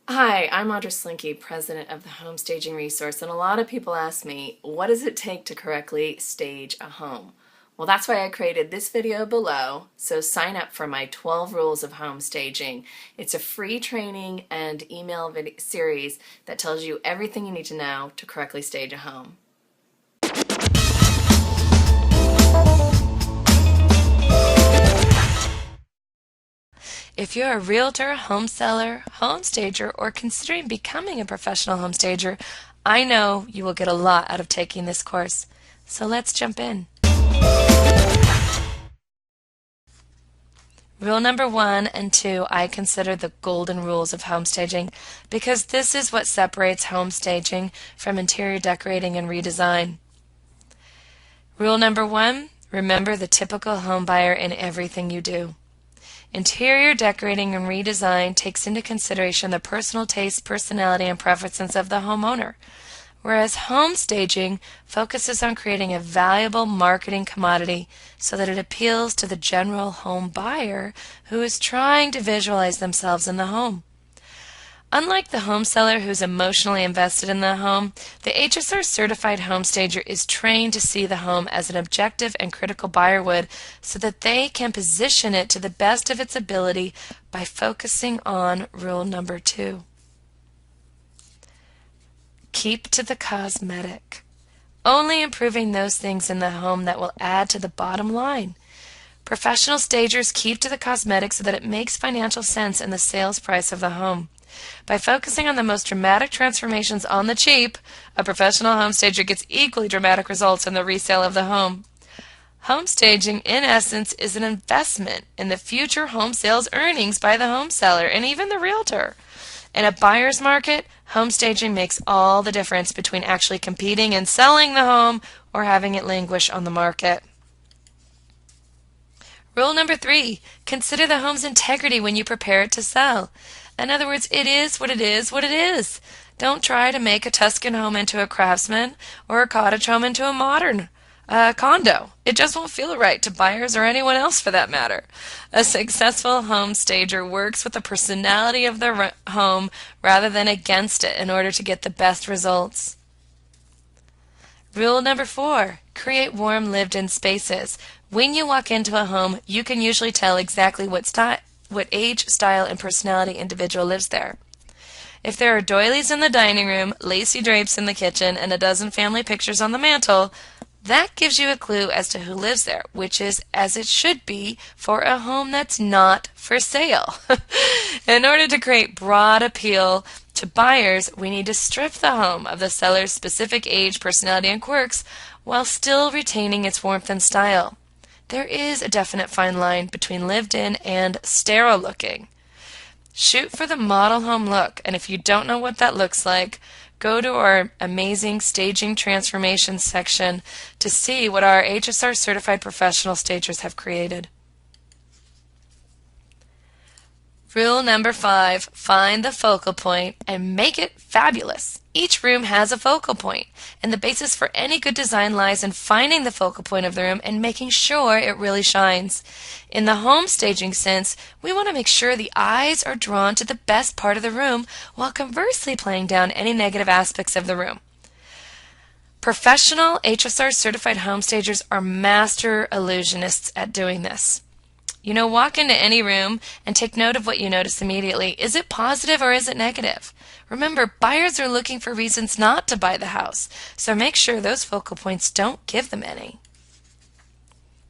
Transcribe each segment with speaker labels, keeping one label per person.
Speaker 1: Hi, I'm Audra Slinky, president of the Home Staging Resource, and a lot of people ask me, what does it take to correctly stage a home? Well, that's why I created this video below, so sign up for my 12 Rules of Home Staging. It's a free training and email video series that tells you everything you need to know to correctly stage a home.
Speaker 2: If you're a realtor, home seller, home stager, or considering becoming a professional home stager, I know you will get a lot out of taking this course. So let's jump in. Rule number 1 and 2 I consider the golden rules of home staging because this is what separates home staging from interior decorating and redesign. Rule number 1, remember the typical home buyer in everything you do. Interior decorating and redesign takes into consideration the personal taste, personality, and preferences of the homeowner, whereas home staging focuses on creating a valuable marketing commodity so that it appeals to the general home buyer who is trying to visualize themselves in the home. Unlike the home seller who's emotionally invested in the home, the HSR certified home stager is trained to see the home as an objective and critical buyer would so that they can position it to the best of its ability by focusing on rule number 2. Keep to the cosmetic. Only improving those things in the home that will add to the bottom line. Professional stagers keep to the cosmetic so that it makes financial sense in the sales price of the home. By focusing on the most dramatic transformations on the cheap, a professional home stager gets equally dramatic results in the resale of the home. Home staging, in essence, is an investment in the future home sales earnings by the home seller and even the realtor. In a buyer's market, home staging makes all the difference between actually competing and selling the home or having it languish on the market. Rule number 3, consider the home's integrity when you prepare it to sell. In other words, it is what it is what it is. Don't try to make a Tuscan home into a Craftsman or a cottage home into a modern condo. It just won't feel right to buyers or anyone else for that matter. A successful home stager works with the personality of the home rather than against it in order to get the best results. Rule number 4, create warm lived-in spaces. When you walk into a home, you can usually tell exactly what age, style, and personality individual lives there. If there are doilies in the dining room, lacy drapes in the kitchen, and a dozen family pictures on the mantel, that gives you a clue as to who lives there, which is as it should be for a home that's not for sale. In order to create broad appeal to buyers, we need to strip the home of the seller's specific age, personality, and quirks while still retaining its warmth and style. There is a definite fine line between lived-in and sterile looking. Shoot for the model home look, and if you don't know what that looks like, go to our amazing staging transformation section to see what our HSR certified professional stagers have created. Rule number 5, find the focal point and make it fabulous. Each room has a focal point, and the basis for any good design lies in finding the focal point of the room and making sure it really shines. In the home staging sense, we want to make sure the eyes are drawn to the best part of the room while conversely playing down any negative aspects of the room. Professional HSR certified home stagers are master illusionists at doing this. Walk into any room and take note of what you notice immediately. Is it positive or is it negative? Remember, buyers are looking for reasons not to buy the house, so make sure those focal points don't give them any.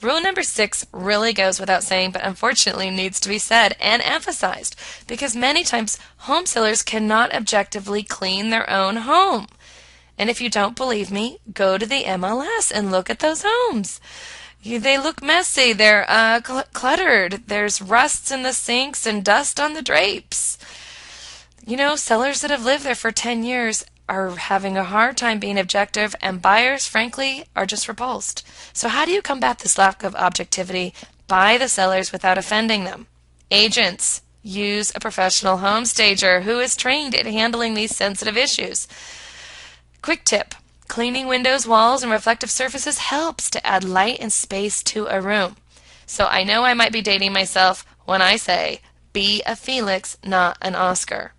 Speaker 2: Rule number 6 really goes without saying, but unfortunately needs to be said and emphasized, because many times home sellers cannot objectively clean their own home. And if you don't believe me, go to the MLS and look at those homes. They look messy, they're cluttered, there's rusts in the sinks and dust on the drapes. Sellers that have lived there for 10 years are having a hard time being objective, and buyers, frankly, are just repulsed. So how do you combat this lack of objectivity by the sellers without offending them? Agents, use a professional home stager who is trained at handling these sensitive issues. Quick tip. Cleaning windows, walls, and reflective surfaces helps to add light and space to a room. So I know I might be dating myself when I say, be a Felix, not an Oscar.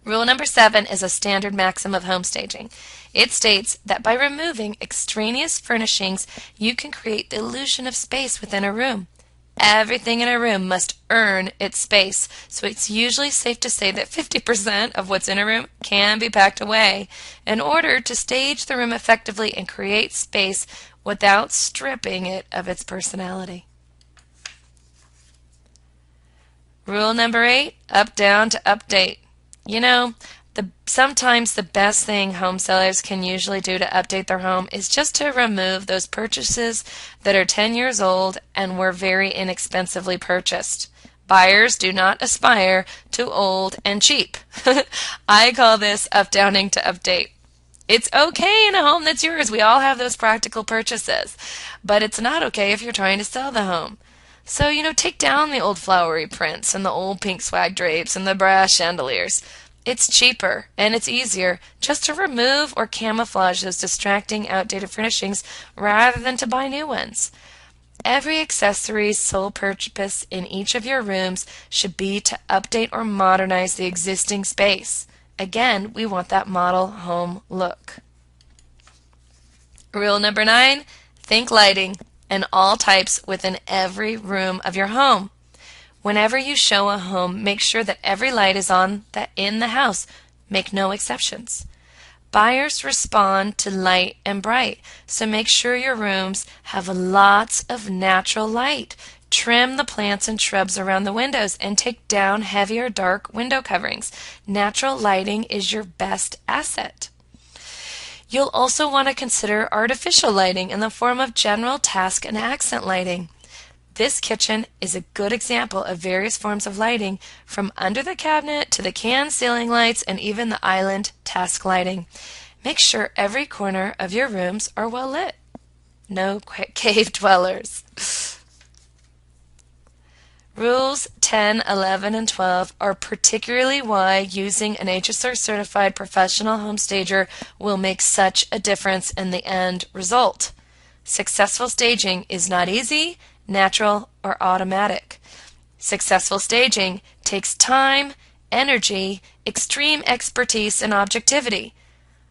Speaker 2: Rule number 7 is a standard maxim of home staging. It states that by removing extraneous furnishings, you can create the illusion of space within a room. Everything in a room must earn its space, so it's usually safe to say that 50% of what's in a room can be packed away in order to stage the room effectively and create space without stripping it of its personality. Rule number 8, up, down to update. You know, sometimes the best thing home sellers can usually do to update their home is just to remove those purchases that are 10 years old and were very inexpensively purchased. Buyers do not aspire to old and cheap. I call this up-downing to update. It's okay in a home that's yours. We all have those practical purchases. But it's not okay if you're trying to sell the home. So, take down the old flowery prints and the old pink swag drapes and the brass chandeliers. It's cheaper and it's easier just to remove or camouflage those distracting, outdated furnishings rather than to buy new ones. Every accessory's sole purpose in each of your rooms should be to update or modernize the existing space. Again, we want that model home look. Rule number 9, think lighting and all types within every room of your home. Whenever you show a home, make sure that every light is on in the house. Make no exceptions. Buyers respond to light and bright, so make sure your rooms have lots of natural light. Trim the plants and shrubs around the windows and take down heavier dark window coverings. Natural lighting is your best asset. You'll also want to consider artificial lighting in the form of general task and accent lighting. This kitchen is a good example of various forms of lighting, from under the cabinet to the can ceiling lights and even the island task lighting. Make sure every corner of your rooms are well lit. No cave dwellers. Rules 10, 11, and 12 are particularly why using an HSR certified professional home stager will make such a difference in the end result. Successful staging is not easy, natural, or automatic. Successful staging takes time, energy, extreme expertise, and objectivity.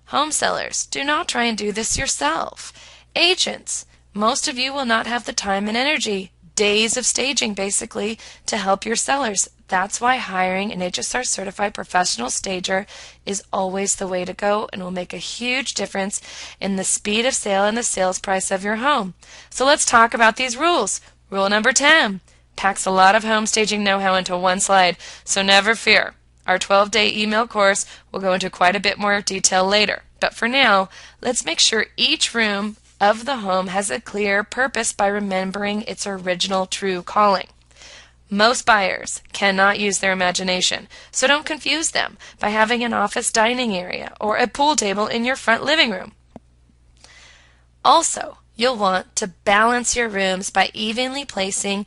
Speaker 2: Home sellers, do not try and do this yourself. Agents, most of you will not have the time and energy, days of staging basically, to help your sellers. That's why hiring an HSR certified professional stager is always the way to go and will make a huge difference in the speed of sale and the sales price of your home. So let's talk about these rules. Rule number 10 packs a lot of home staging know-how into one slide, so never fear. Our 12-day email course will go into quite a bit more detail later. But for now, let's make sure each room of the home has a clear purpose by remembering its original true calling. Most buyers cannot use their imagination, so don't confuse them by having an office dining area or a pool table in your front living room. Also, you'll want to balance your rooms by evenly placing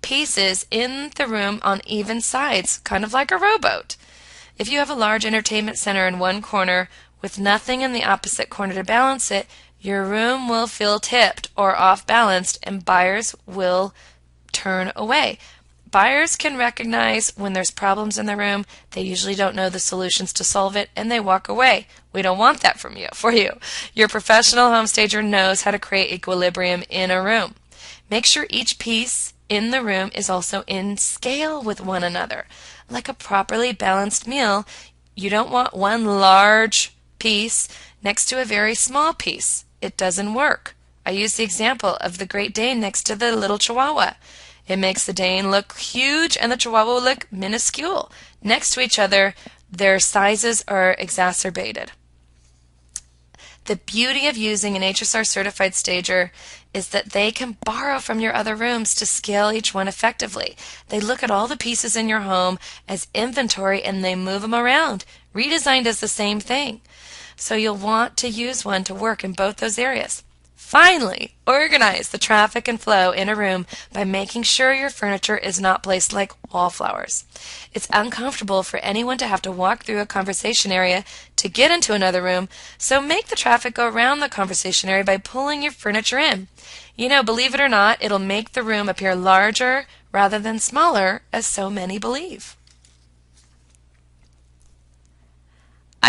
Speaker 2: pieces in the room on even sides, kind of like a rowboat. If you have a large entertainment center in one corner with nothing in the opposite corner to balance it, your room will feel tipped or off-balanced and buyers will turn away. Buyers can recognize when there's problems in the room. They usually don't know the solutions to solve it, and they walk away. We don't want that for you. Your professional home stager knows how to create equilibrium in a room. Make sure each piece in the room is also in scale with one another. Like a properly balanced meal, you don't want one large piece next to a very small piece. It doesn't work. I use the example of the Great Dane next to the little Chihuahua. It makes the Dane look huge and the Chihuahua look minuscule. Next to each other, their sizes are exacerbated. The beauty of using an HSR certified stager is that they can borrow from your other rooms to scale each one effectively. They look at all the pieces in your home as inventory and they move them around. Redesign does the same thing. So you'll want to use one to work in both those areas. Finally, organize the traffic and flow in a room by making sure your furniture is not placed like wallflowers. It's uncomfortable for anyone to have to walk through a conversation area to get into another room, so make the traffic go around the conversation area by pulling your furniture in. Believe it or not, it'll make the room appear larger rather than smaller, as so many believe.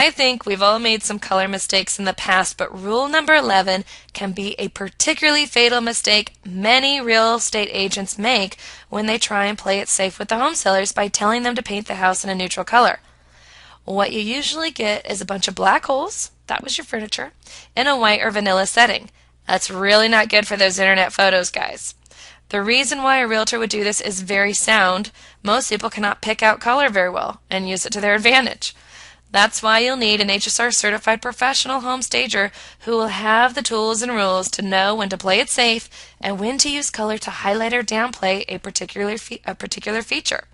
Speaker 2: I think we've all made some color mistakes in the past, but rule number 11 can be a particularly fatal mistake many real estate agents make when they try and play it safe with the home sellers by telling them to paint the house in a neutral color. What you usually get is a bunch of black holes, that was your furniture, in a white or vanilla setting. That's really not good for those internet photos, guys. The reason why a realtor would do this is very sound. Most people cannot pick out color very well and use it to their advantage. That's why you'll need an HSR certified professional home stager who will have the tools and rules to know when to play it safe and when to use color to highlight or downplay a particular feature.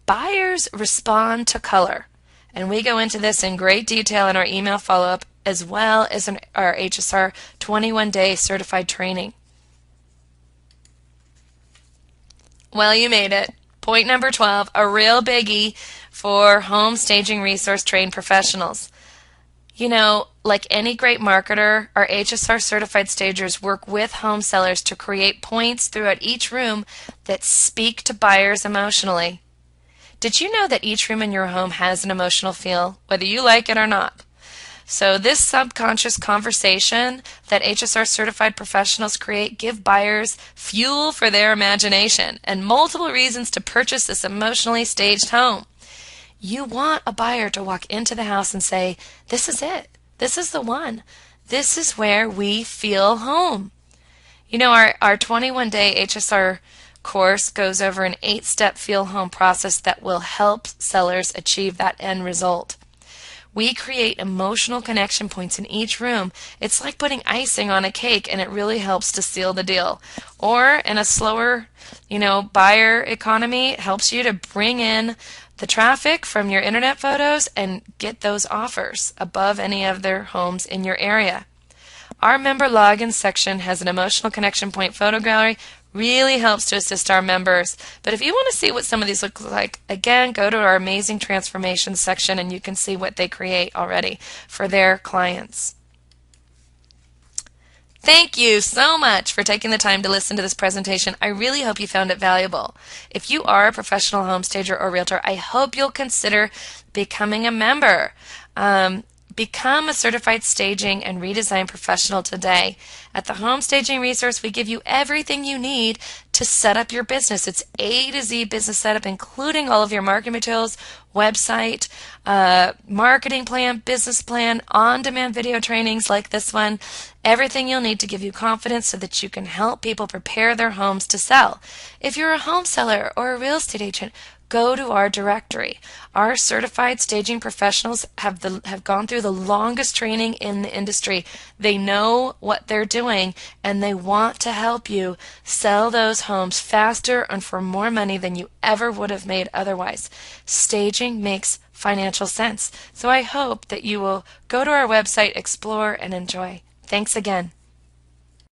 Speaker 2: Buyers respond to color, and we go into this in great detail in our email follow-up as well as in our HSR 21-day certified training. Well, you made it. Point number 12, a real biggie for home staging resource trained professionals. You know, like any great marketer, our HSR certified stagers work with home sellers to create points throughout each room that speak to buyers emotionally. Did you know that each room in your home has an emotional feel, whether you like it or not? So this subconscious conversation that HSR certified professionals create give buyers fuel for their imagination and multiple reasons to purchase this emotionally staged home. You want a buyer to walk into the house and say, this is it. This is the one. This is where we feel home. You know, our 21-day HSR course goes over an 8-step feel home process that will help sellers achieve that end result. We create emotional connection points in each room. It's like putting icing on a cake, and it really helps to seal the deal. Or in a slower, buyer economy, it helps you to bring in the traffic from your internet photos and get those offers above any other homes in your area. Our member login section has an emotional connection point photo gallery. Really helps to assist our members. But if you want to see what some of these look like, again, go to our amazing transformation section and you can see what they create already for their clients. Thank you so much for taking the time to listen to this presentation. I really hope you found it valuable. If you are a professional home stager or realtor, I hope you'll consider becoming a member. Become a certified staging and redesign professional today. At the Home Staging Resource, we give you everything you need to set up your business. It's A to Z business setup, including all of your marketing materials, website, marketing plan, business plan, on-demand video trainings like this one. Everything you'll need to give you confidence so that you can help people prepare their homes to sell. If you're a home seller or a real estate agent, go to our directory. Our certified staging professionals have gone through the longest training in the industry. They know what they're doing, and they want to help you sell those homes faster and for more money than you ever would have made otherwise. Staging makes financial sense. So I hope that you will go to our website, explore, and enjoy. Thanks again.